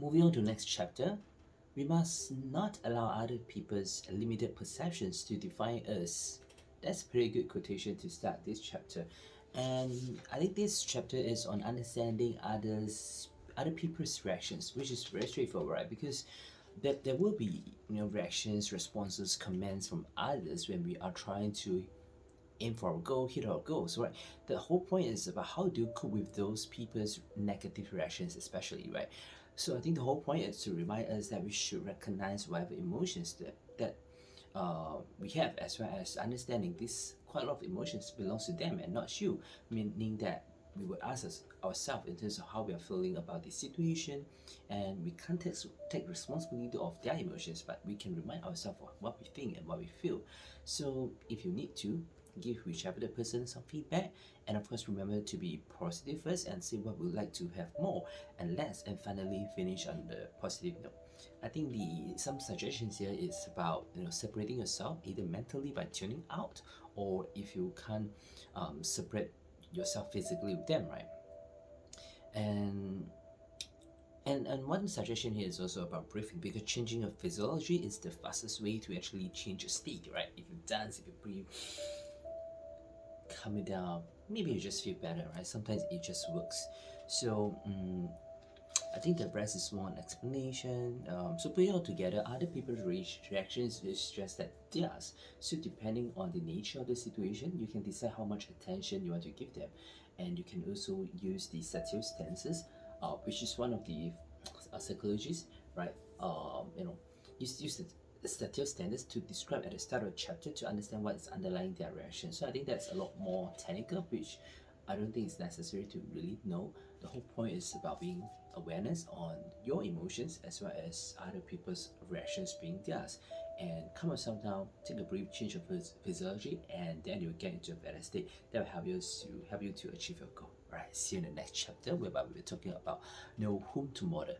Moving on to next chapter, we must not allow other people's limited perceptions to define us. That's a pretty good quotation to start this chapter. And I think this chapter is on understanding other people's reactions, which is very straightforward, right? Because there will be reactions, responses, comments from others when we are trying to aim for our goal, hit our goals, right? The whole point is about how do you cope with those people's negative reactions, especially, right? So I think the whole point is to remind us that we should recognize whatever emotions that we have, as well as understanding this quite a lot of emotions belongs to them and not you, meaning that we would ask ourselves in terms of how we are feeling about the situation, and we can't take responsibility of their emotions, but we can remind ourselves of what we think and what we feel. So if you need to, give whichever the person some feedback, and of course remember to be positive first and see what we would like to have more and less, and finally finish on the positive note. I think the some suggestions here is about separating yourself either mentally by tuning out, or if you can't separate yourself physically with them, right? And and one suggestion here is also about breathing, because changing your physiology is the fastest way to actually change your state, right? If you dance, if you breathe, calm it down, maybe you just feel better, right? Sometimes it just works. So I think the rest is more an explanation. So put it all together, other people's reactions is just that theirs. So depending on the nature of the situation, you can decide how much attention you want to give them, and you can also use the subtle stances, which is one of the psychologists, right? Use the subtle standards to describe at the start of a chapter to understand what is underlying their reaction. So I think that's a lot more technical, which I don't think it's necessary to really know. The whole point is about being awareness on your emotions as well as other people's reactions being theirs. And calm yourself down, take a brief change of physiology, and then you'll get into a better state that will help you to achieve your goal. Alright, see you in the next chapter whereby we'll be talking about know whom to model.